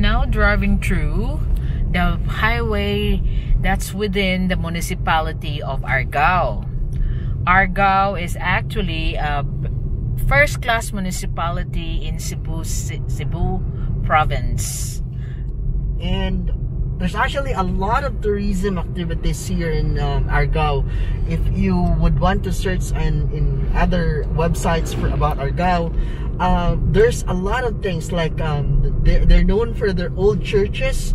am now driving through the highway that's within the municipality of Argao. Argao is actually a first-class municipality in Cebu province. And there's actually a lot of tourism activities here in Argao. If you would want to search in other websites about Argao, there's a lot of things like they're known for their old churches,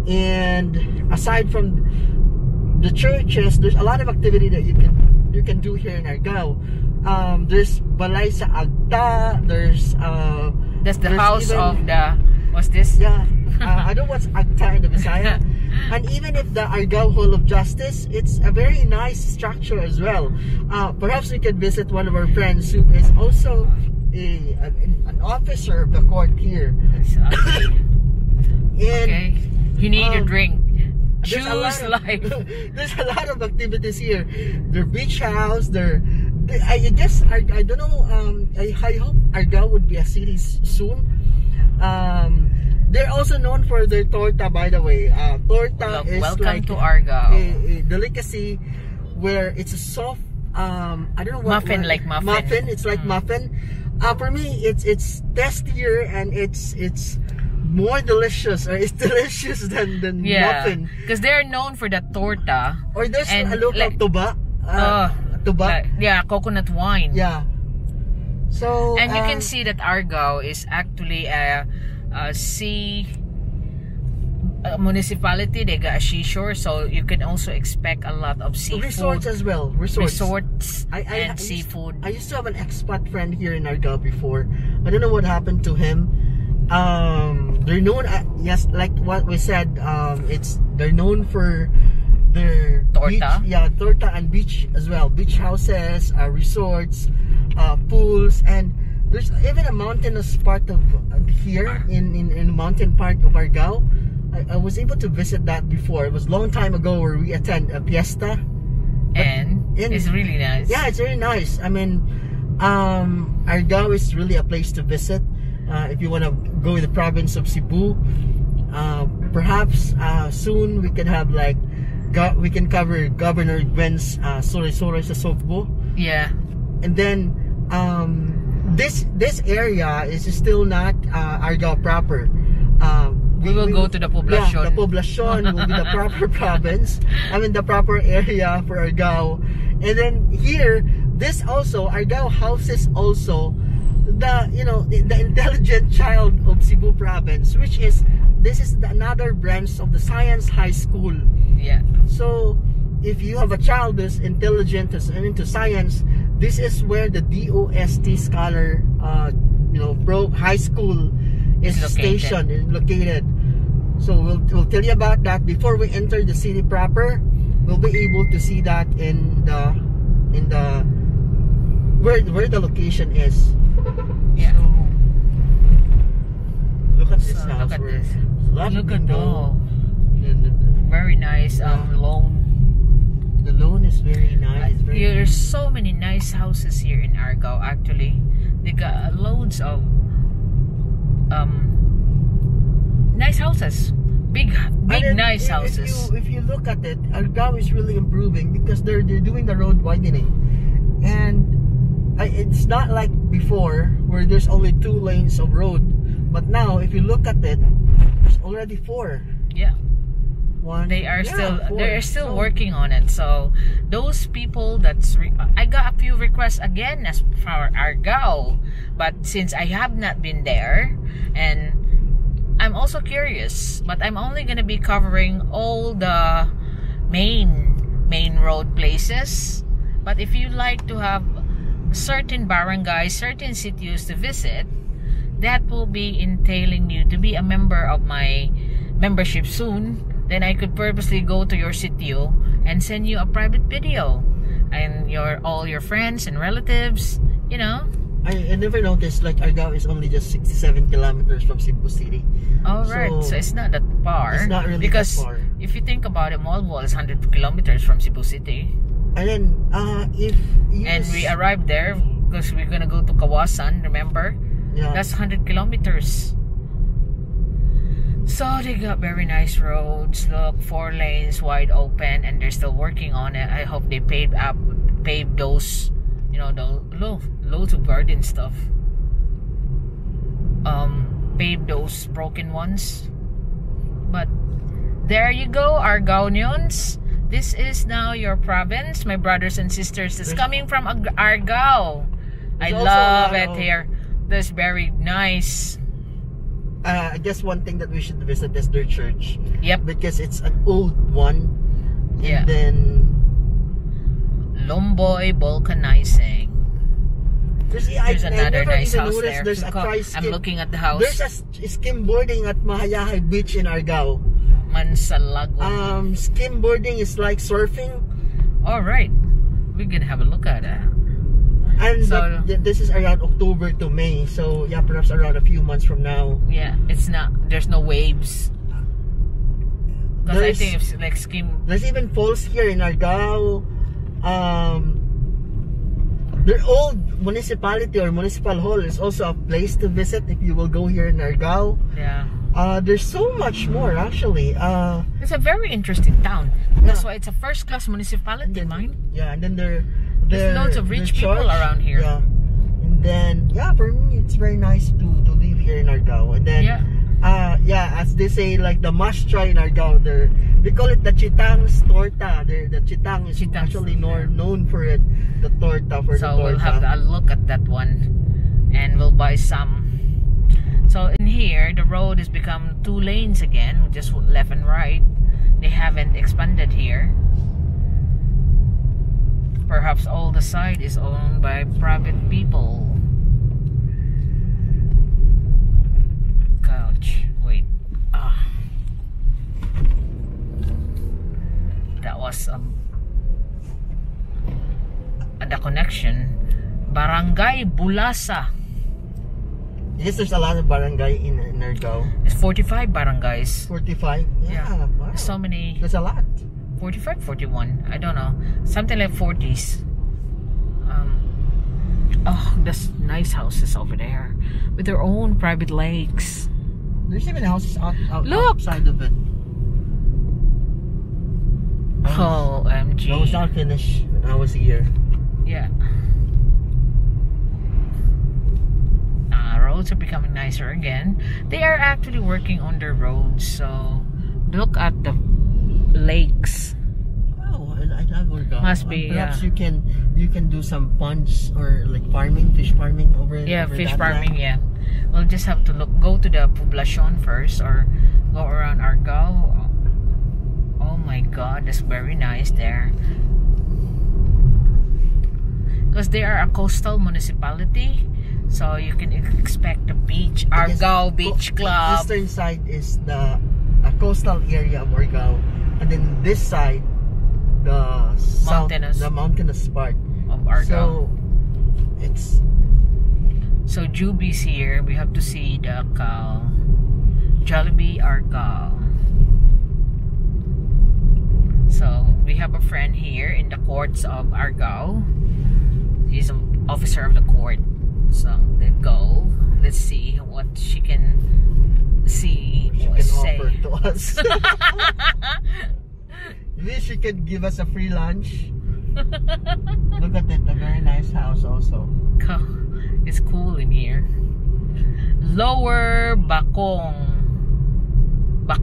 and aside from the churches, there's a lot of activity that you can do here in Argao. There's Balay sa Agta. That's the house of the, what's this? Yeah, I don't know what's Agta in the Bisaya. And even if the Argao Hall of Justice, it's a very nice structure as well. Perhaps we could visit one of our friends who is also an officer of the court here. Okay, you need a drink. Choose life. There's a lot of activities here. Their beach house. I guess I don't know. I hope Argao would be a city soon. They're also known for their torta, by the way. Torta is welcome like to Argao. A delicacy where it's a soft, I don't know what muffin. Muffin. It's like muffin. For me, it's tastier and it's more delicious. Or it's delicious than muffin. Because they're known for the torta. Or there's a local tuba. Tuba. Yeah, coconut wine. Yeah. So and you can see that Argao is actually a sea municipality. They got a seashore, so you can also expect a lot of seafood. Resorts as well. Resorts and seafood. I used to have an expat friend here in Argao before. I don't know what happened to him. They're known, yes, like what we said. They're known for their torta. Beach, torta and beach as well. Beach houses, resorts, pools, and there's even a mountainous part of here in the mountain part of Argao. I was able to visit that before. It was a long time ago where we attend a fiesta. And it's really nice. Yeah, it's very nice. I mean, Argao is really a place to visit. If you want to go to the province of Cebu, perhaps soon we can have we can cover Governor Gwen's Sore-Sore sa Cebu. Yeah. And then this area is still not Argao proper. We will go to the Poblacion. Yeah, the Poblacion will be the proper province. I mean the proper area for Argao. And then here, Argao houses also the intelligent child of Cebu province, which is another branch of the Science High School. Yeah. So if you have a child that's intelligent and into science, this is where the DOST Scholar high school is located. So we'll tell you about that before we enter the city proper. We'll be able to see that in the where the location is. Yeah. So, look at this house. Look at this. Look at that. Very nice lawn. The lawn is very nice. There's so many nice houses here in Argao. Actually, they got loads of nice houses. Big nice houses. If you look at it, Argao is really improving because they're doing the road widening, and it's not like before where there's only 2 lanes of road, but now if you look at it, there's already 4. Yeah. They're still working on it. So those people I got a few requests again as for Argao, but since I have not been there, and I'm also curious, but I'm only gonna be covering all the main road places. But if you like to have certain barangays, certain cities to visit, that will be entailing you to be a member of my membership soon. Then I could purposely go to your sitio and send you a private video, and all your friends and relatives, I never noticed Argao is only just 67 kilometers from Cebu City. Alright, so it's not that far. It's not really because that far. If you think about it, Malbo is 100 kilometers from Cebu City. And then we arrived there because we're gonna go to Kawasan, remember? Yeah. That's 100 kilometers. So they got very nice roads. Look, 4 lanes wide open, and they're still working on it. I hope they paved those, you know, the loads of garden stuff. Pave those broken ones. But there you go, Argaonians. This is now your province, my brothers and sisters. It's coming from Argao. I love it here. This very nice. I guess one thing that we should visit is their church. Yep. Because it's an old one. Yeah. And then Lomboy vulcanizing. There's another nice house there. There's a I'm looking at the house. There's a skimboarding at Mahayahay Beach in Argao. Mansalago. Skimboarding is like surfing. All right, we're gonna have a look at it. And so, this is around October to May, so yeah, perhaps around a few months from now. Yeah, it's not. There's no waves. Because I think it's like skim. There's even falls here in Argao. Their old municipality or municipal hall is also a place to visit if you will go here in Argao. Yeah. There's so much more actually. It's a very interesting town. That's why it's a first-class municipality, mine. Yeah, and then there's loads of rich people around here. Yeah. And then for me it's very nice to live here in Argao. And then as they say, like the must-try in Argao, they call it the Chitang's torta. The Chitang is actually known for it. The torta for the torta. So we'll have a look at that one, and we'll buy some. So in here, the road has become 2 lanes again, just left and right. They haven't expanded here. Perhaps all the side is owned by private people. Couch. Wait. That was the connection. Barangay Bulasa. Yes, there's a lot of barangay in Argao. It's 45 barangays. 45? Yeah. Wow. There's so many. There's a lot. 45, 41. I don't know. Something like 40s. Oh, there's nice houses over there with their own private lakes. There's even houses outside of it. OMG. That was not finished when I was here. Yeah. Roads are becoming nicer again. They are actually working on their roads, so look at the lakes. Oh, I love Argao. Must be. Perhaps you can do some ponds or like fish farming over. Yeah, over fish that farming. land. Yeah, we'll just have to go to the Poblacion first, or go around Argao. Oh my God, that's very nice there. Because they are a coastal municipality. So you can expect the beach, Argao Beach Club. The eastern side is the coastal area of Argao, and then this side, the mountainous part of Argao. So Juby's here. We have to see the cow. Jollibee Argao. So we have a friend here in the courts of Argao. He's an officer of the court. So let's go. Let's see what she can offer to us. Maybe she could give us a free lunch. Look at it, a very nice house also. It's cool in here. Lower Bakong. What's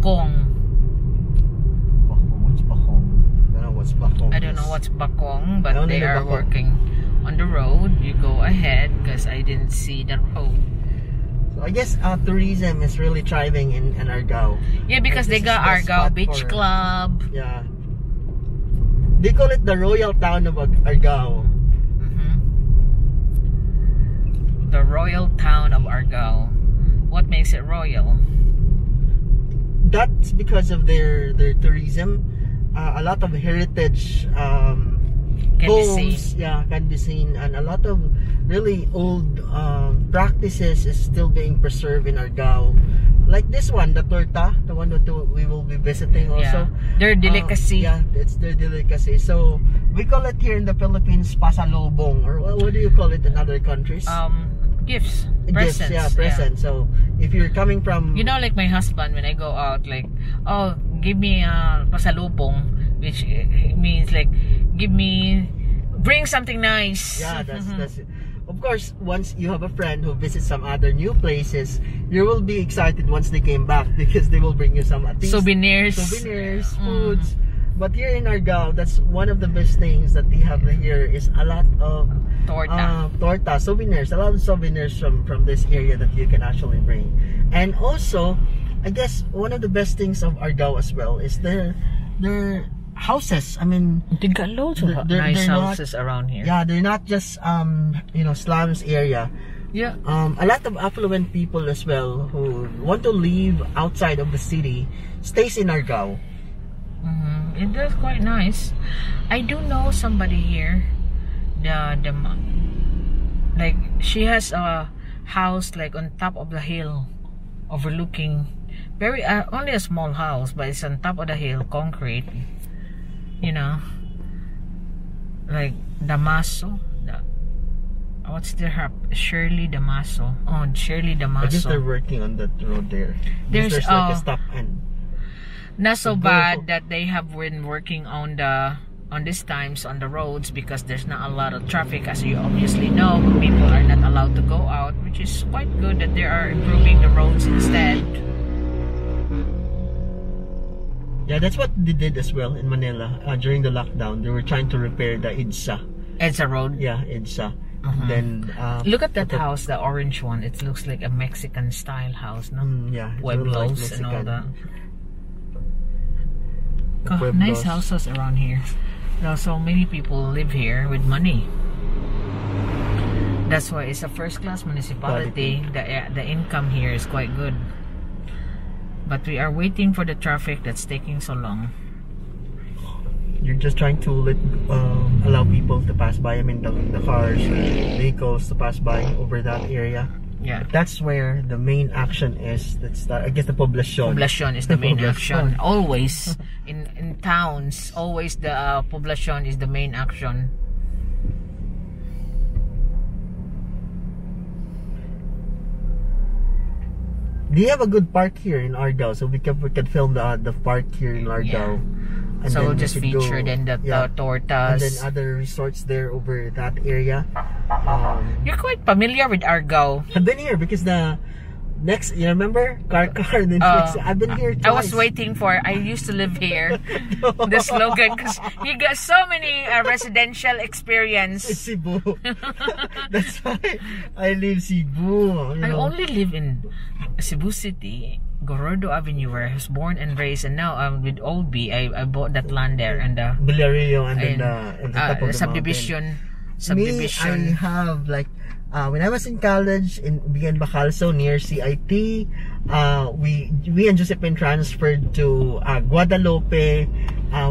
Bakong? I don't know what's Bakong. I don't know what's Bakong, but they are working on the road. You go ahead because I didn't see the road. So I guess tourism is really thriving in Argao. Yeah, because they got Argao Beach Club. Yeah. They call it the royal town of Argao. The royal town of Argao. What makes it royal? That's because of their tourism. A lot of heritage homes can be seen, and a lot of really old practices is still being preserved in Argao. Like this one, the torta, the one that we will be visiting also. Their delicacy. It's their delicacy. So we call it here in the Philippines pasalubong, or what do you call it in other countries? Gifts. Presents. Presents. So if you're coming from, you know, like my husband, when I go out, like, oh, give me a pasalubong, which means like, bring something nice. yeah, that's it. Of course, once you have a friend who visits some other new places, you will be excited once they came back because they will bring you some at least souvenirs, foods. But here in Argao, that's one of the best things that they have here is a lot of torta souvenirs, a lot of souvenirs from this area that you can actually bring. And also, I guess one of the best things of Argao as well is their houses. I mean, they got loads of nice houses around here. Yeah, they're not just you know, slums area. Yeah. A lot of affluent people as well who want to live outside of the city stays in Argao. It is quite nice. I do know somebody here. Like, she has a house like on top of the hill, overlooking very only a small house, but it's on top of the hill, concrete. You know, like Damaso. What's their Shirley Damaso? Oh, Shirley Damaso. I guess they're working on that road there. There's like a stop and. Not so bad that they have been working on these times on the roads because there's not a lot of traffic, as you obviously know. People are not allowed to go out, which is quite good that they are improving the roads instead. Yeah, that's what they did as well in Manila during the lockdown. They were trying to repair the EDSA road. Yeah, EDSA. Then look at that house, the orange one. It looks like a Mexican style house, no? Yeah, Pueblos and all that. God, nice houses around here. So many people live here with money. That's why it's a first-class municipality. The income here is quite good. But we are waiting for the traffic that's taking so long. You're just trying to allow people to pass by. I mean, the cars, vehicles to pass by over that area. Yeah, that's where the main action is. That's I guess the poblacion. Poblacion is the main action. Always in towns, always the poblacion is the main action. Do you have a good park here in Argao? So we could film the park here in Argao. Yeah. And so we'll just feature then the tortas. And then other resorts there over that area. You're quite familiar with Argao. I've been here because the next, you remember? Car. I've been here twice. I was waiting for, I used to live here. The slogan, because you got so many residential experience. It's Cebu. That's why I live Cebu. I only live in Cebu City. Gordo Avenue, where I was born and raised, and now with Old B, I bought that land there and Villario and then the top of the subdivision. Me, I have like when I was in college in Bacalso near CIT, we and Josephine transferred to Guadalupe.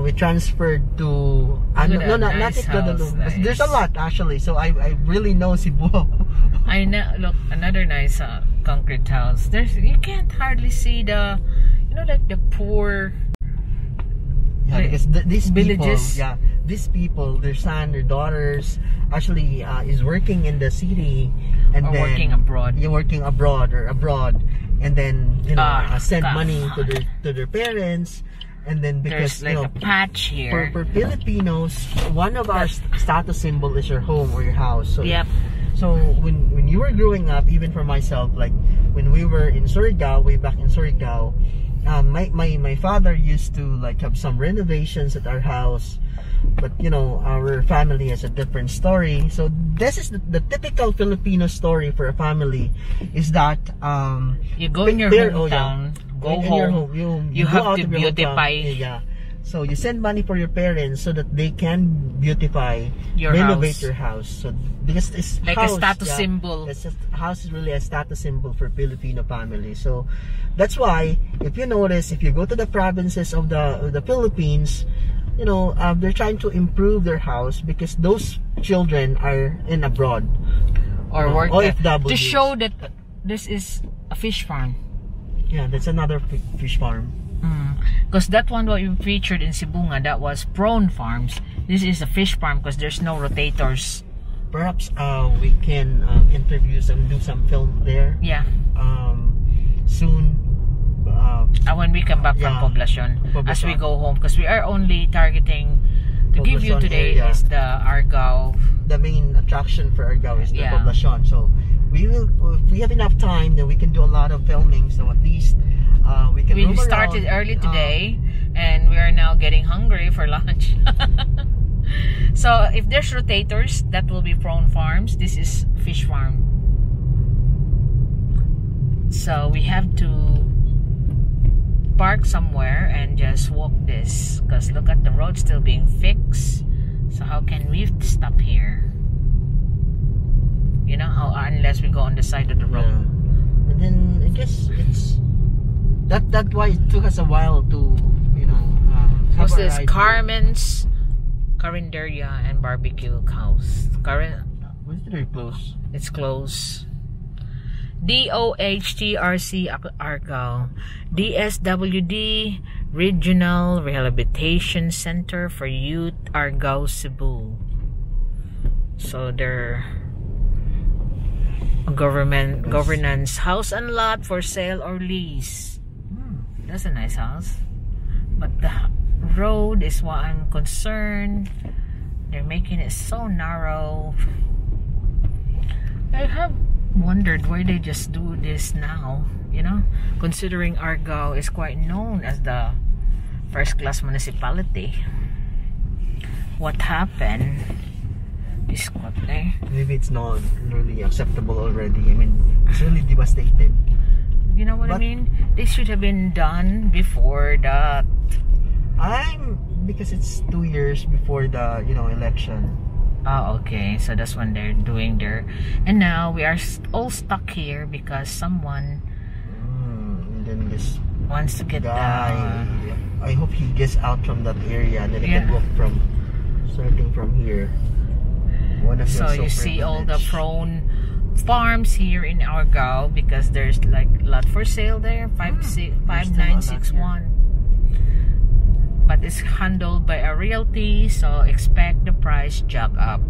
We transferred to not Guadalupe. Nice. There's a lot actually, so I really know Cebu. I know. Look, another nice concrete house. You can't hardly see the, like the poor. Yeah, because these villages. People, these people, their son, their daughters, actually is working in the city, and or then working abroad. You're working abroad, and then send money to their parents. And then because there's like a patch here. For Filipinos, one of our status symbol is your home or your house. So, yep. So when you were growing up, even for myself, like when we were in Surigao, way back in Surigao, my father used to like have some renovations at our house, but our family has a different story. So this is the typical Filipino story for a family, is that you go in your hometown. Go home. You have to beautify. So you send money for your parents so that they can beautify, renovate your house. So because it's like house, a status symbol. House is really a status symbol for Filipino families. So that's why if you notice, if you go to the provinces of the Philippines, they're trying to improve their house because those children are in abroad or work OFWs. To show that this is a fish farm. Yeah, that's another fish farm. Because that one what you featured in Cebu, that was prawn farms. This is a fish farm because there's no rotators. Perhaps we can interview do some film there. Yeah. soon. When we come back from Poblacion, as we go home, because we are only targeting to give you today area. Is the Argao. The main attraction for Argao is the Poblacion. So we will, if we have enough time, then we can do a lot of filming. So at least we can. We started early today, and we are now getting hungry for lunch. So if there's rotators, that will be prawn farms. This is fish farm. So we have to park somewhere and just walk this, because look at the road still being fixed. So how can we stop here? You know, unless we go on the side of the road. And then I guess it's that's why it took us a while to, you know, what's this? Carmen's Carinderia and Barbecue House. Was it very close? It's close. DOHTRC Argao, DSWD Regional Rehabilitation Center for Youth, Argao, Cebu. So they're a governance house and lot for sale or lease. That's a nice house, but the road is what I'm concerned. They're making it so narrow. I have wondered why they just do this now, you know, considering Argao is quite known as the first-class municipality. What happened is what there. Maybe it's not really acceptable already. I mean, it's really devastated. You know what I mean? They should have been done before that. Because it's 2 years before the, you know, election. Oh, okay. So that's when they're doing their... And now we are all stuck here because someone... and then this wants to get guy, I hope he gets out from that area and then he can walk from... starting from here. So you see all the prawn farms here in Argao, because there's like a lot for sale there. 5961. But it's handled by a realty, so expect the price jack up,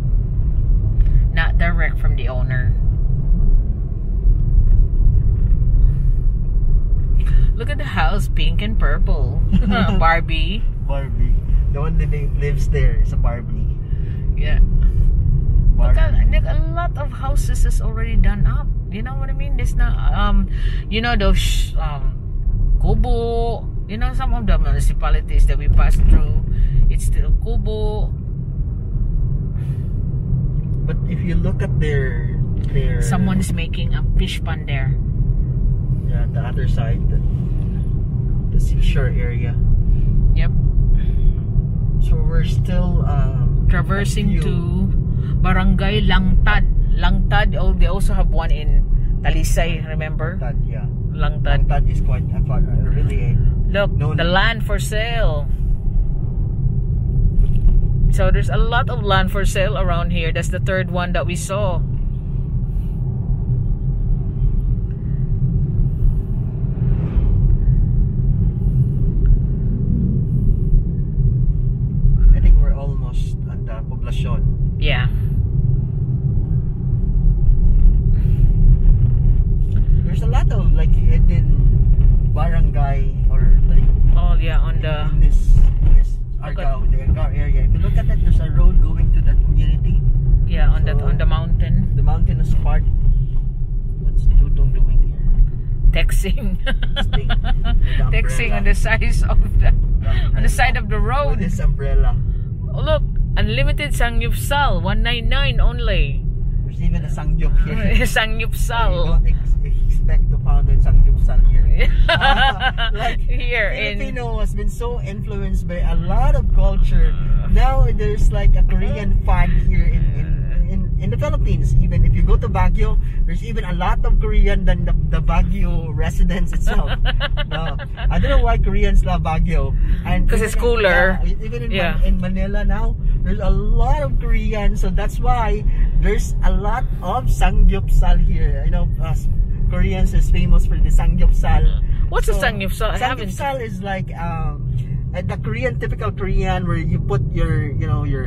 not direct from the owner. Look at the house, pink and purple. Barbie. The one that lives there is a Barbie. Yeah. Look at, a lot of houses is already done up. You know what I mean? There's not you know, those Kubo. You know, some of the municipalities that we pass through, it's still Kubo. But if you look at their someone is making a fish pond there. Yeah, the other side, the seashore area. Yep. So we're still traversing to Barangay Langtad. Oh, they also have one in Talisay, remember? Langtad, yeah. Langtad is quite really look, the land for sale. So there's a lot of land for sale around here. That's the third one that we saw. I think we're almost at the Poblacion. Yeah. There's a lot of like hidden barangay or like on the in this Argao, the Argao area. If you look at it, there's a road going to that community. Yeah, on the mountain. The mountainous part. What's Dudong doing here? Texting. Texting on the size of on the side of the road. With this umbrella. Oh, look, unlimited sangyupsal, 199 only. There's even a sangyup here. Sangyupsal. You don't expect to find a sangyupsal here. Like here Filipino has been so influenced by a lot of culture. Now there's like a Korean fan here in the Philippines. Even if you go to Baguio, there's even a lot of Korean than the Baguio residents itself. I don't know why Koreans love Baguio, and because it's cooler. Even in Manila now, there's a lot of Koreans, so that's why there's a lot of sangyupsal here. You know, Koreans is famous for the sangyupsal. What's a sangyupsal? Sangyupsal is like the Korean, typical Korean, where you put your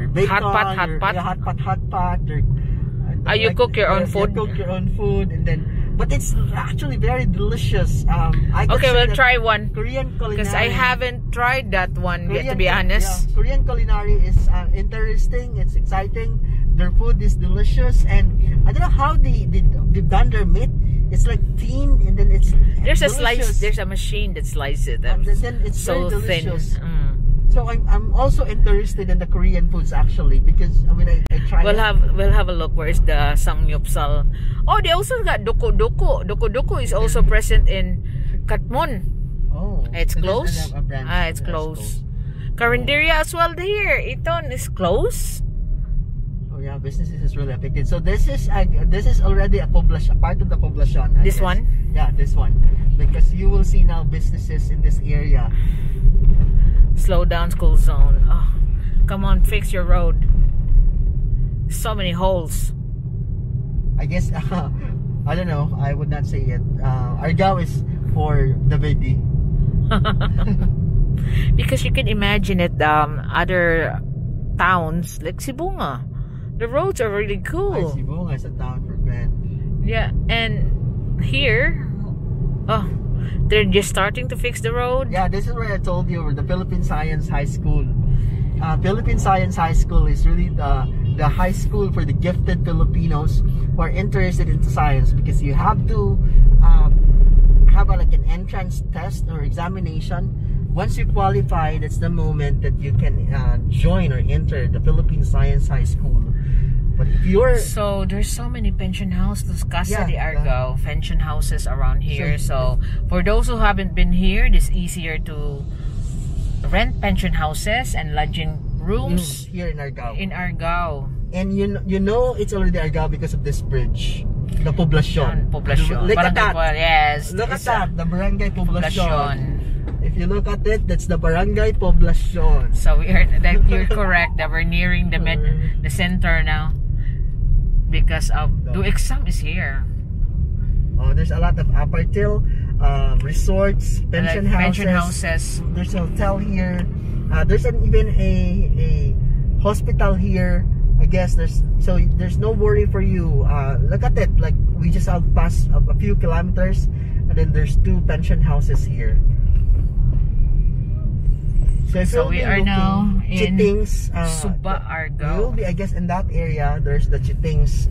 bacon, hot pot. You cook your own food. You cook your own food, and then But it's actually very delicious. I Okay, consider we'll try one. Korean culinary. Because I haven't tried that one yet, to be honest. Yeah, Korean culinary is interesting. It's exciting. Their food is delicious, and I don't know how they've done their meat. It's like thin, and then it's There's delicious. a slice. There's a machine that slices it. And then it's so very thin. delicious. So I'm also interested in the Korean foods actually, because I mean I tried. We'll have a look. Where is the samgyeopsal? Oh, they also got doko doko. Doko doko is also present in Katmon. Oh, It's so close. It's close. Carinderia as well here. Iton is close. Oh yeah, businesses is really affected. So this is already a part of the poblacion. This one? Yeah, this one. Because you will see now businesses in this area. Slow down school zone. Oh, come on, fix your road. So many holes. I guess I don't know. I would not say it. Argao is for the baby. Because you can imagine it. Other towns like Cebu nga. The roads are really cool. Cebu is a town for men. Yeah, and here, oh, they're just starting to fix the road. Yeah, this is where I told you, the Philippine Science High School. Philippine Science High School is really the high school for the gifted Filipinos who are interested into science, because you have to have like an entrance test or examination. Once you qualify, that's the moment that you can join or enter the Philippine Science High School. But if you're... So, there's so many pension houses, Casa de Argao, pension houses around here. So, for those who haven't been here, it's easier to rent pension houses and lodging rooms here in Argao. And you know it's already Argao because of this bridge. The Poblacion. Look at that. Yes. Look at that. The Barangay Poblacion. If you look at it, that's the Barangay Poblacion. So you're correct that we're nearing the center now, because of the exam is here. Oh, there's a lot of apartil, resorts, pension houses. There's a hotel here. There's even a hospital here. I guess there's no worry for you. Look at it. Like we just have passed a few kilometers, and then there's 2 pension houses here. So we are now in Chitings, Suba, Argao. You'll be, I guess, in that area. There's the Chitings,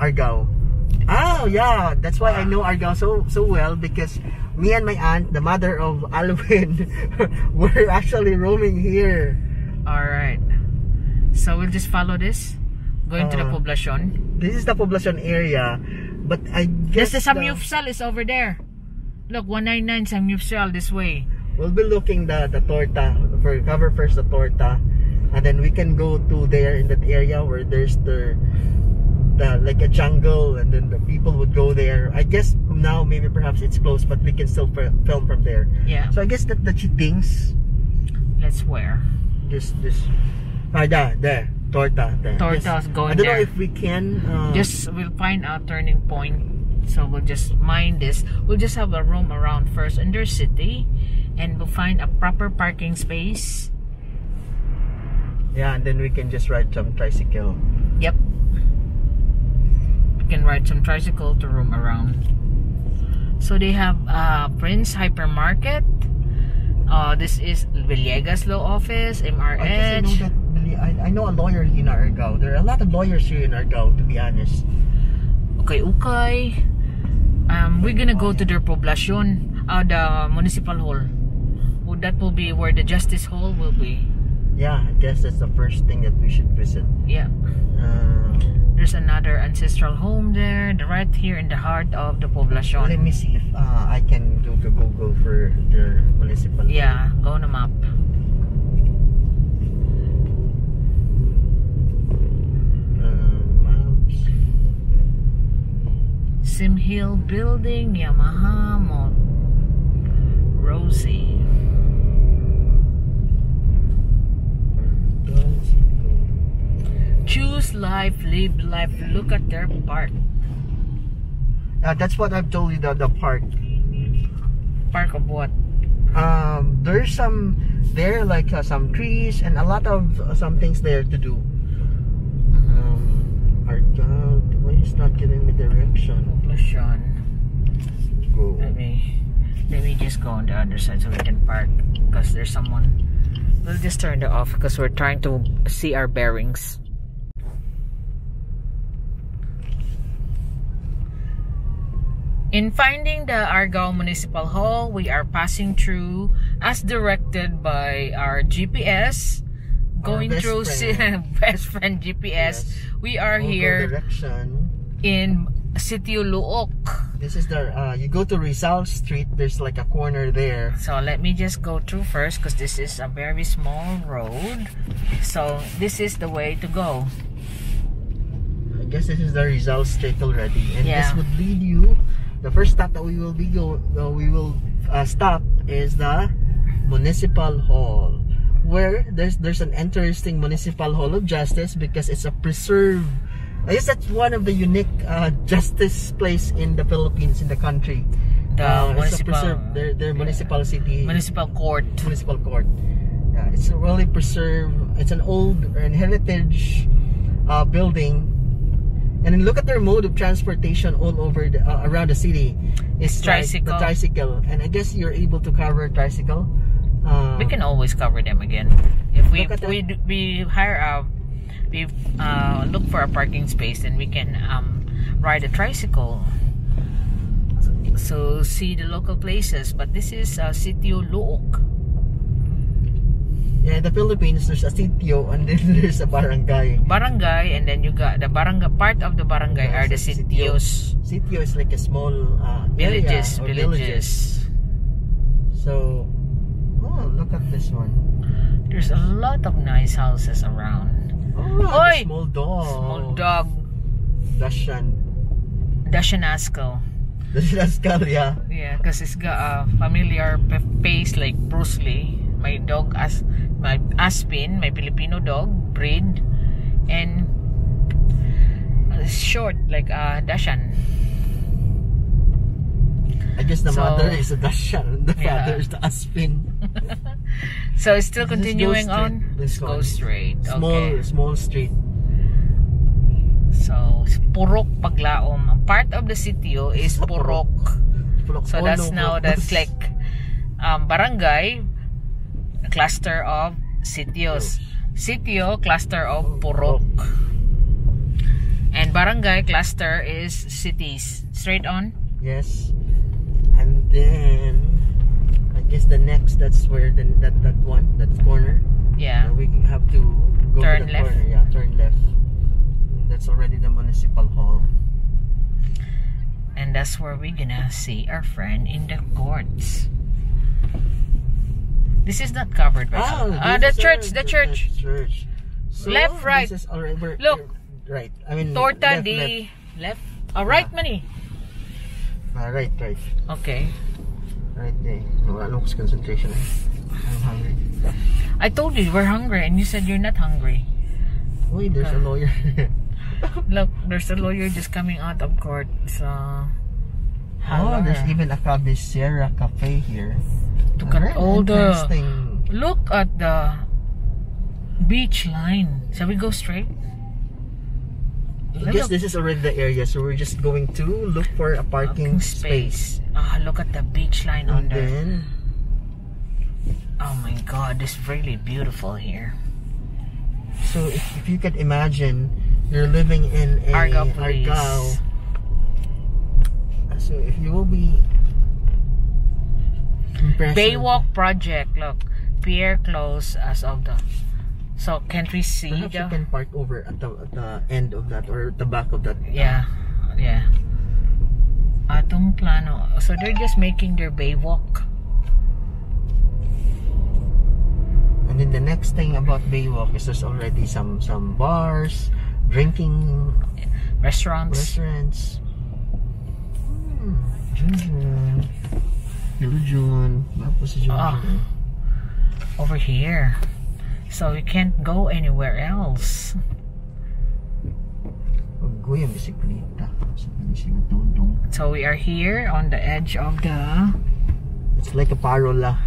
Argao. Oh yeah, that's why I know Argao so well, because me and my aunt, the mother of Alvin, were actually roaming here. All right. So we'll just follow this, going to the Poblacion. This is the Poblacion area, but I guess the Samgyeopsal is over there. Look, 199 Samgyeopsal this way. We'll be looking the torta. Cover first the torta, and then we can go to there in that area where there's the like a jungle, and then the people would go there. I guess now maybe perhaps it's closed, but we can still film from there. Yeah. So I guess that the Chitings. Let's where? This. There. Torta. There. Torta's going there. I don't know if we can. We'll find out turning point. So we'll just mind this. We'll just have a roam around first in their city, and we'll find a proper parking space. Yeah, and then we can just ride some tricycle. Yep. We can ride some tricycle to roam around. So they have Prince Hypermarket. This is Villegas Law Office, MRH. I know a lawyer here in Argao. There are a lot of lawyers here in Argao, to be honest. Okay. We're gonna go to their Poblacion, the Municipal Hall. Oh, that will be where the Justice Hall will be. Yeah, I guess that's the first thing that we should visit. Yeah. There's another ancestral home there, right here in the heart of the Poblacion. Let me see if I can do the Google for their municipal. Yeah, go on the map. Maps. Sim Hill Building, Yamaha, Rosie. Choose life, live life. Look at their park. That's what I've told you, the park. Park of what? There's some trees and a lot of some things there to do. Argao. Why is not giving me direction? Poblacion. Go. Let me just go on the other side so we can park, because there's someone. We'll just turn it off because we're trying to see our bearings. In finding the Argao Municipal Hall, we are passing through as directed by our GPS. Going through best friend GPS. Yes. We are here direction in Sitio Luok. This is the you go to Rizal Street. There's like a corner there. So let me just go through first because this is a very small road. So this is the way to go. I guess this is the Rizal Street already, and this would lead you. The first stop that we will stop is the Municipal Hall, where there's an interesting Municipal Hall of Justice because it's a preserve. I guess that's one of the unique justice place in the Philippines, in the country. Their municipal city. Municipal court. Municipal court. Yeah, it's really preserved. It's an old heritage building. And then look at their mode of transportation all over the, around the city. It's tricycle. Like the tricycle. And I guess you're able to cover a tricycle. We can always cover them again. If we hire look for a parking space, then we can ride a tricycle. So see the local places. But this is Sitio Luok. Yeah, in the Philippines, there's a sitio and then there's a barangay. Barangay, and then you got the barangay. Part of the barangay are the sitios. Sitio is like a small villages. So, look at this one. There's a lot of nice houses around. Oh, small dog. Small dog. Dashanasco. Dashanasco, yeah. Yeah, because it's got a familiar face like Bruce Lee. My dog, my Aspin, my Filipino dog breed, and short like Dashan. I guess the mother is a Dashan, the father is the Aspin. So it's still continuing on. Let's go straight. Small street. So Purok Paglaom. Part of the sitio is Purok. So that's like barangay. Cluster of sitios. Sitio, cluster of Purok. And barangay cluster is cities. Straight on? Yes. And then I guess the next, that's where that corner. Yeah. We have to go turn to the left. Corner. Yeah, turn left. And that's already the Municipal Hall. And that's where we're gonna see our friend in the courts. This is not covered by the church. The church. So left, right. This is already, look. Right. I mean, Torta left. Oh, right, money. Right. Okay. Right there. No, I lost concentration. I'm hungry. I told you we're hungry, and you said you're not hungry. Wait, there's a lawyer. Look, there's a lawyer just coming out of court. So. There's even a Cabecera cafe here. Look at all look at the beach line. Shall we go straight? I guess this is already the area, so we're just going to look for a parking space. Look at the beach line on there. Then, oh my God, it's really beautiful here. So if you can imagine, you're living in a Argao. So if you will be impressed. Baywalk project, look. Pier closed as of the. So can't we see? Perhaps you can park over at the end of that or the back of that. Yeah. Atong plano. So they're just making their baywalk. And then the next thing about baywalk is there's already some bars, drinking, restaurants. Over here. So we can't go anywhere else. So we are here on the edge of the. It's like a parola.